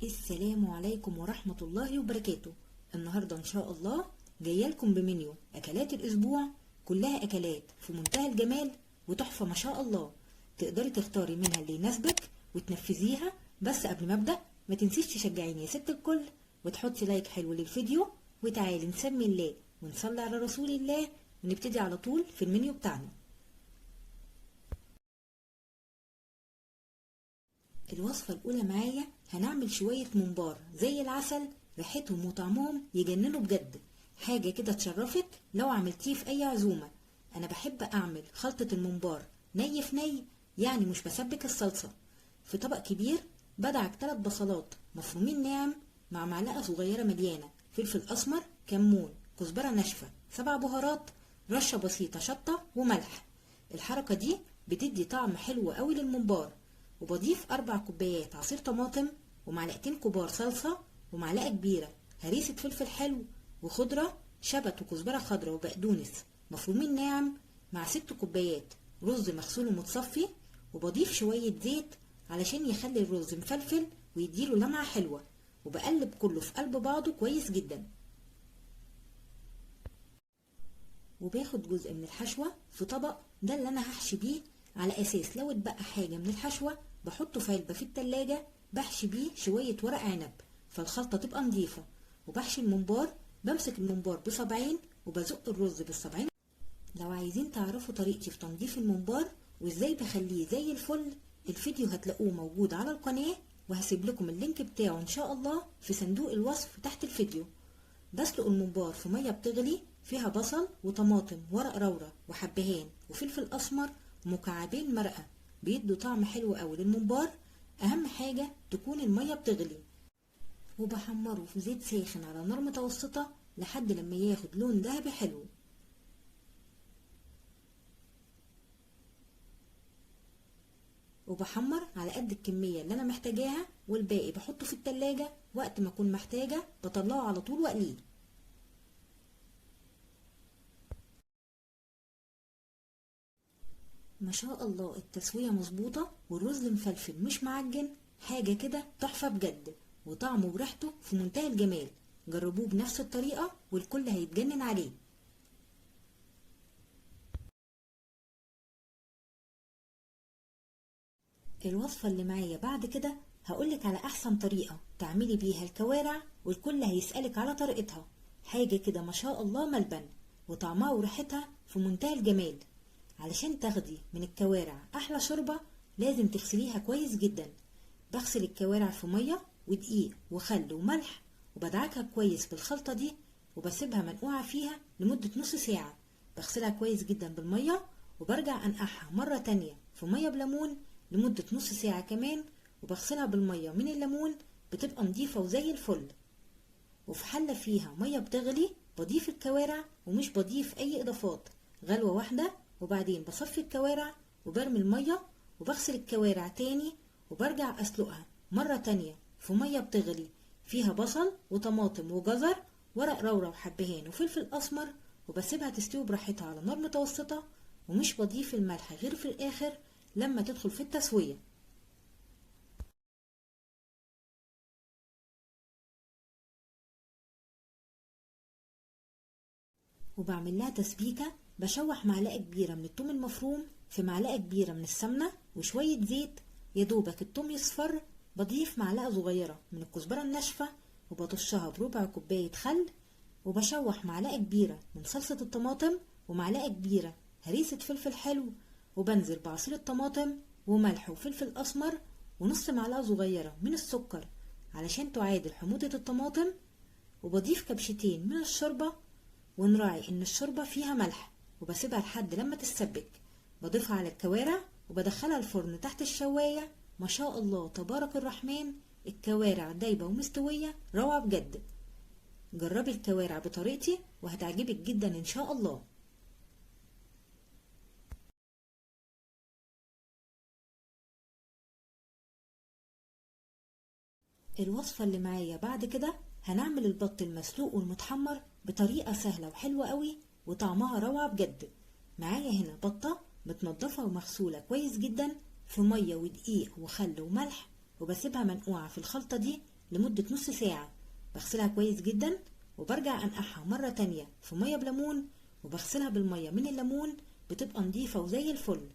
السلام عليكم ورحمة الله وبركاته. النهاردة إن شاء الله جاية لكم بمنيو أكلات الأسبوع، كلها أكلات في منتهى الجمال وتحفة ما شاء الله. تقدري تختاري منها اللي يناسبك وتنفذيها. بس قبل ما أبدأ ما تنسيش تشجعيني يا ست الكل وتحطي لايك حلو للفيديو، وتعالي نسمي الله ونصلي على رسول الله ونبتدي على طول في المنيو بتاعنا. الوصفة الأولى معايا هنعمل شوية ممبار زي العسل، ريحتهم وطعمهم يجننوا بجد، حاجة كده تشرفك لو عملتيه في أي عزومة. أنا بحب أعمل خلطة الممبار ني في ني، يعني مش بسبك الصلصة. في طبق كبير بدعك 3 بصلات مفرومين ناعم مع معلقة صغيرة مليانة فلفل أسمر، كمون، كزبرة ناشفة، 7 بهارات، رشة بسيطة شطة وملح. الحركة دي بتدي طعم حلو قوي للممبار. وبضيف 4 كوبايات عصير طماطم، ومعلقتين كبار صلصة، ومعلقة كبيرة هريسة فلفل حلو، وخضرة شبت وكزبرة خضرا وبقدونس مفرومين ناعم، مع 6 كوبايات رز مغسول ومتصفي. وبضيف شوية زيت علشان يخلي الرز مفلفل ويديله لمعة حلوة، وبقلب كله في قلب بعضه كويس جدا. وباخد جزء من الحشوة في طبق، ده اللي انا هحشي بيه، على اساس لو اتبقى حاجة من الحشوة بحطه في علبة في التلاجة بحشي بيه شوية ورق عنب فالخلطة تبقى نظيفة. وبحشي الممبار، بمسك الممبار بصبعين وبزق الرز بالصبعين. لو عايزين تعرفوا طريقتي في تنظيف الممبار وازاي بخليه زي الفل، الفيديو هتلاقوه موجود على القناة، وهسيب لكم اللينك بتاعه ان شاء الله في صندوق الوصف تحت الفيديو. بسلق الممبار في مية بتغلي فيها بصل وطماطم ورق رورة وحبهان وفلفل اسمر ومكعبين مرقة، بيدوا طعم حلو قوي للممبار. اهم حاجة تكون المية بتغلي. وبحمره في زيت ساخن على نار متوسطة لحد لما ياخد لون ذهبي حلو. وبحمر على قد الكمية اللي انا محتاجاها، والباقي بحطه في التلاجة، وقت ما اكون محتاجة بطلعه على طول واقليه. ما شاء الله التسوية مظبوطة والرز مفلفل مش معجن، حاجة كده تحفة بجد، وطعمه وريحته في منتهى الجمال. جربوه بنفس الطريقة والكل هيتجنن عليه. الوصفة اللي معايا بعد كده هقولك على احسن طريقة تعملي بيها الكوارع، والكل هيسألك على طريقتها. حاجة كده ما شاء الله ملبن، وطعمها وريحتها في منتهى الجمال. علشان تاخدي من الكوارع احلى شوربة لازم تغسليها كويس جدا. بغسل الكوارع في مية ودقيق وخل وملح، وبدعكها كويس بالخلطة دي، وبسيبها منقوعة فيها لمدة نص ساعة. بغسلها كويس جدا بالمية، وبرجع انقعها مرة تانية في مية بليمون لمدة نص ساعة كمان، وبغسلها بالمية من الليمون، بتبقى نضيفة وزي الفل. وفي حلة فيها مية بتغلي بضيف الكوارع، ومش بضيف اي اضافات، غلوة واحدة، وبعدين بصفي الكوارع وبرمي المية، وبغسل الكوارع تاني، وبرجع اسلقها مرة تانية في مية بتغلي فيها بصل وطماطم وجزر ورق رورة وحبهان وفلفل اسمر، وبسيبها تستوي براحتها على نار متوسطة، ومش بضيف الملح غير في الاخر لما تدخل في التسوية. وبعمل لها تسبيكة، بشوح معلقة كبيرة من الثوم المفروم في معلقة كبيرة من السمنة وشوية زيت، يدوبك الثوم يصفر. بضيف معلقة صغيرة من الكزبرة الناشفة، وبطشها بربع كوباية خل، وبشوح معلقة كبيرة من صلصة الطماطم ومعلقة كبيرة هريسة فلفل حلو، وبنزل بعصير الطماطم وملح وفلفل أسمر ونص معلقة صغيرة من السكر علشان تعادل حموضة الطماطم. وبضيف كبشتين من الشوربة، ونراعي ان الشوربة فيها ملح، وبسيبها لحد لما تتسبك. بضيفها على الكوارع وبدخلها الفرن تحت الشواية. ما شاء الله تبارك الرحمن، الكوارع دايبة ومستوية روعة بجد. جربي الكوارع بطريقتي وهتعجبك جدا ان شاء الله. الوصفة اللي معايا بعد كده هنعمل البط المسلوق والمتحمر بطريقة سهلة وحلوة قوي وطعمها روعة بجد. معايا هنا بطة متنضفة ومغسولة كويس جدا في مية ودقيق وخل وملح، وبسيبها منقوعة في الخلطة دي لمدة نص ساعة. بغسلها كويس جدا وبرجع أنقعها مرة تانية في مية بليمون، وبغسلها بالمية من الليمون بتبقى نضيفة وزي الفل.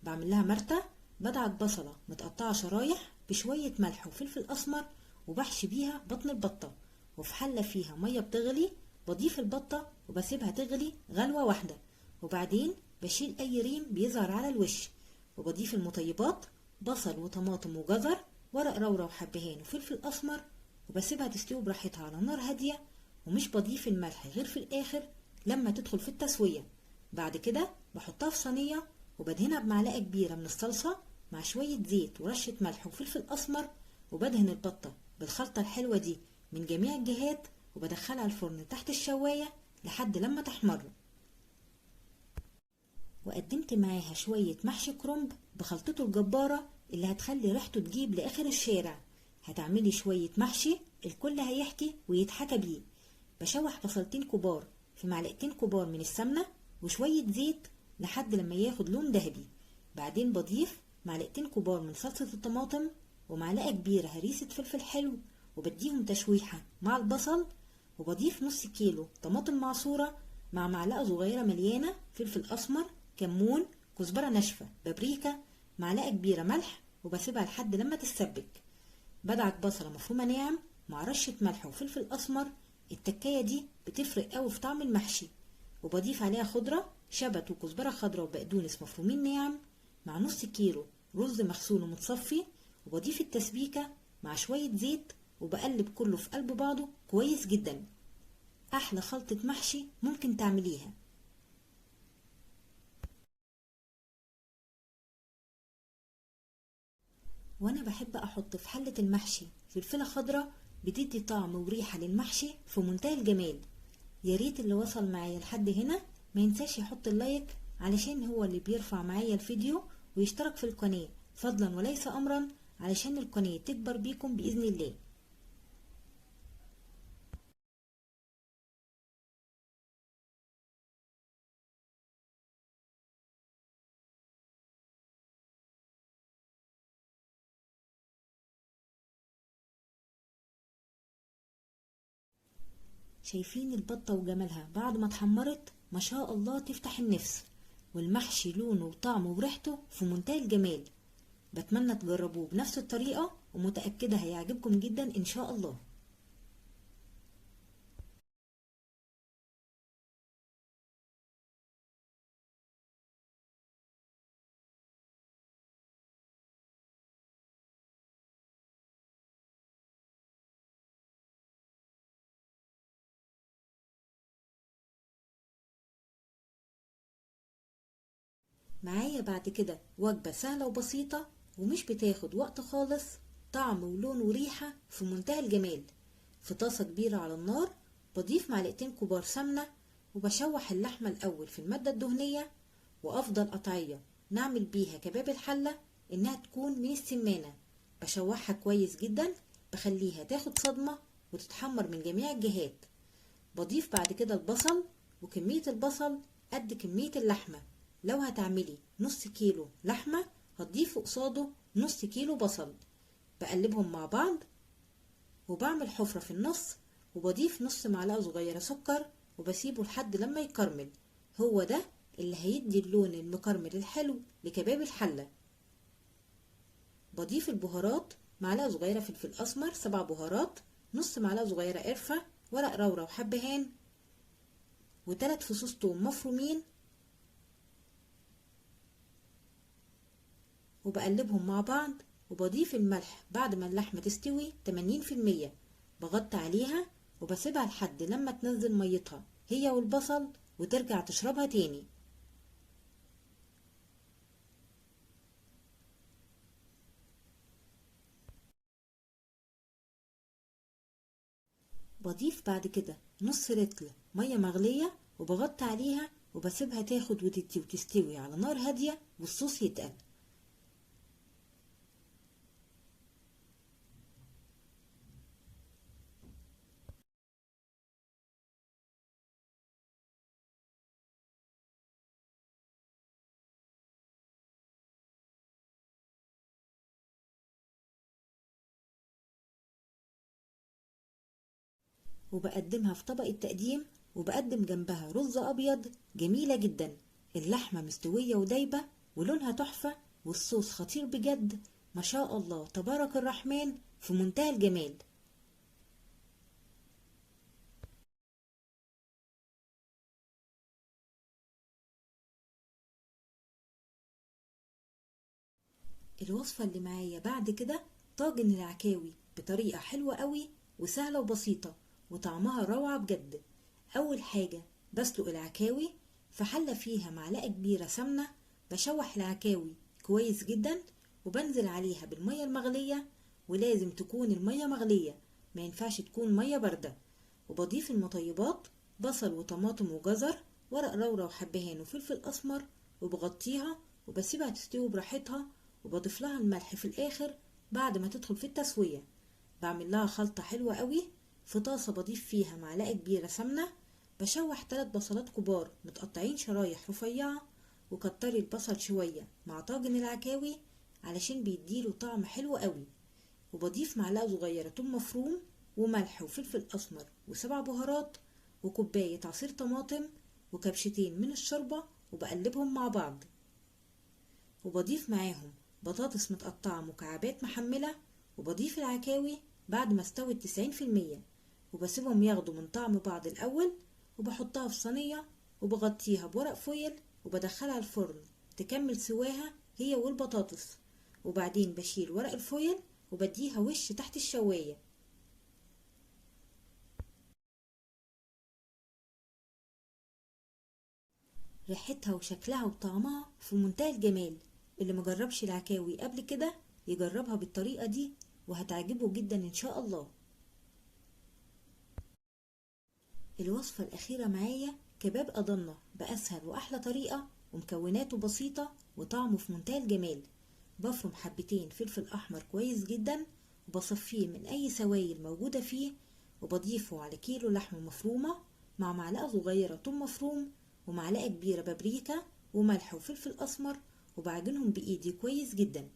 بعمل لها مرتة، بدعك بصلة متقطعة شرايح بشوية ملح وفلفل أسمر، وبحشي بيها بطن البطة، وفي حلة فيها مية بتغلي بضيف البطة وبسيبها تغلي غلوة واحدة، وبعدين بشيل أي ريم بيظهر على الوش، وبضيف المطيبات بصل وطماطم وجزر ورق لورا وحبهان وفلفل أسمر، وبسيبها تستوي براحتها على نار هادية، ومش بضيف الملح غير في الآخر لما تدخل في التسوية. بعد كده بحطها في صينية وبدهنها بمعلقة كبيرة من الصلصة مع شوية زيت ورشة ملح وفلفل أسمر، وبدهن البطة بالخلطة الحلوة دي من جميع الجهات، وبدخلها الفرن تحت الشواية لحد لما تحمر. وقدمت معاها شوية محشي كرنب بخلطته الجبارة اللي هتخلي ريحته تجيب لآخر الشارع. هتعملي شوية محشي الكل هيحكي ويتحكى بيه. بشوح بصلتين كبار في معلقتين كبار من السمنة وشوية زيت لحد لما ياخد لون ذهبي. بعدين بضيف معلقتين كبار من صلصة الطماطم ومعلقة كبيرة هريسة فلفل حلو، وبديهم تشويحة مع البصل، وبضيف نص كيلو طماطم معصورة مع معلقة صغيرة مليانة فلفل أسمر، كمون، كزبرة ناشفة، بابريكا، معلقة كبيرة ملح، وبسيبها لحد لما تتسبك. بدعك بصلة مفرومة ناعم مع رشة ملح وفلفل أسمر، التكاية دي بتفرق قوي في طعم المحشي. وبضيف عليها خضرة شبت وكزبرة خضراء وبقدونس مفرومين ناعم مع نص كيلو رز مغسول ومتصفي، وبضيف التسبيكة مع شوية زيت، وبقلب كله في قلب بعضه كويس جدا. أحلى خلطة محشي ممكن تعمليها. وانا بحب احط في حلة المحشي فلفلة خضراء، بتدي طعم وريحة للمحشي في منتهى الجمال. يا ريت اللي وصل معايا لحد هنا ما ينساش يحط اللايك علشان هو اللي بيرفع معايا الفيديو، ويشترك في القناة فضلا وليس امرا علشان القناة تكبر بيكم بإذن الله. شايفين البطة وجمالها بعد ما اتحمرت؟ ما شاء الله تفتح النفس، والمحشي لونه وطعمه وريحته في منتهى الجمال. بتمنى تجربوه بنفس الطريقة، ومتأكدة هيعجبكم جدا ان شاء الله. معايا بعد كده وجبة سهلة وبسيطة ومش بتاخد وقت خالص، طعم ولون وريحة في منتهى الجمال. في طاسة كبيرة على النار بضيف معلقتين كبار سمنة، وبشوح اللحمة الأول في المادة الدهنية، وأفضل قطعية نعمل بيها كباب الحلة إنها تكون من السمانة. بشوحها كويس جدا، بخليها تاخد صدمة وتتحمر من جميع الجهات. بضيف بعد كده البصل، وكمية البصل قد كمية اللحمة. لو هتعملي نص كيلو لحمة هتضيفي قصاده نص كيلو بصل. بقلبهم مع بعض وبعمل حفرة في النص، وبضيف نص معلقة صغيرة سكر، وبسيبه لحد لما يكرمل. هو ده اللي هيدي اللون المكرمل الحلو لكباب الحلة. بضيف البهارات، معلقة صغيرة فلفل أسمر 7 بهارات، نص معلقة صغيرة قرفة، ورق لورا وحبهان، و3 فصوص توم مفرومين، وبقلبهم مع بعض. وبضيف الملح بعد ما اللحمة تستوي 80%. بغطي عليها وبسيبها لحد لما تنزل ميتها هي والبصل وترجع تشربها تاني. بضيف بعد كده نص لتر مية مغلية وبغطي عليها وبسيبها تاخد وتدي وتستوي على نار هادية والصوص يتقل. وبقدمها في طبق التقديم، وبقدم جنبها رز أبيض جميلة جدا. اللحمة مستوية ودايبة ولونها تحفة، والصوص خطير بجد، ما شاء الله تبارك الرحمن، في منتهى الجمال. الوصفة اللي معايا بعد كده طاجن العكاوي بطريقة حلوة قوي وسهلة وبسيطة وطعمها روعة بجد. أول حاجة بسلق العكاوي في حلة فيها معلقة كبيرة سمنة، بشوح العكاوي كويس جدا وبنزل عليها بالمية المغلية، ولازم تكون المية مغلية، ما ينفعش تكون مية باردة. وبضيف المطيبات بصل وطماطم وجزر، ورق لورا وحبهان وفلفل أسمر، وبغطيها وبسيبها تستوي براحتها، وبضيف لها الملح في الآخر بعد ما تدخل في التسوية. بعمل لها خلطة حلوة قوي. في طاسة بضيف فيها معلقة كبيرة سمنة، بشوح 3 بصلات كبار متقطعين شرايح رفيعة، وكتري البصل شوية مع طاجن العكاوي علشان بيديله طعم حلو قوي. وبضيف معلقة صغيرة توم مفروم وملح وفلفل أسمر و7 بهارات وكوباية عصير طماطم وكبشتين من الشوربة، وبقلبهم مع بعض. وبضيف معاهم بطاطس متقطعة مكعبات محملة، وبضيف العكاوي بعد ما استوت 90%، وبسيبهم ياخدوا من طعم بعض الأول، وبحطها في صينية وبغطيها بورق فويل، وبدخلها الفرن تكمل سواها هي والبطاطس، وبعدين بشيل ورق الفويل وبديها وش تحت الشواية. ريحتها وشكلها وطعمها في منتهى الجمال. اللي مجربش العكاوي قبل كده يجربها بالطريقة دي وهتعجبه جدا ان شاء الله. الوصفة الأخيرة معايا كباب أضنة بأسهل وأحلى طريقة، ومكوناته بسيطة وطعمه في منتهى الجمال. بفرم حبتين فلفل أحمر كويس جدا، وبصفيه من أي سوائل موجودة فيه، وبضيفه على كيلو لحمة مفرومة مع معلقة صغيرة توم مفروم ومعلقة كبيرة بابريكا وملح وفلفل أسمر، وبعجنهم بإيدي كويس جدا.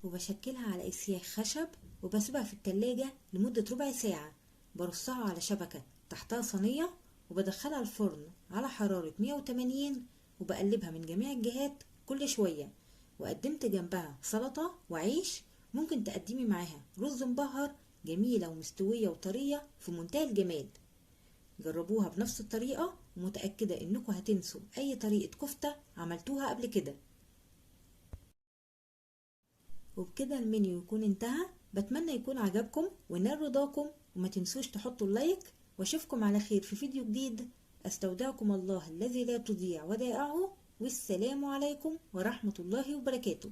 وبشكلها على اسياخ خشب، وبسيبها في التلاجة لمدة ربع ساعة. برصها على شبكة تحتها صينية، وبدخلها الفرن على حرارة 180، وبقلبها من جميع الجهات كل شوية. وقدمت جنبها سلطة وعيش، ممكن تقدمي معاها رز مبهر، جميلة ومستوية وطرية في منتهى الجمال. جربوها بنفس الطريقة، ومتأكدة انكم هتنسوا اي طريقة كفتة عملتوها قبل كده. وبكده المنيو يكون انتهى. بتمنى يكون عجبكم ونال رضاكم، وما تنسوش تحطوا اللايك، واشوفكم على خير في فيديو جديد. استودعكم الله الذي لا تضيع ودائعه، والسلام عليكم ورحمة الله وبركاته.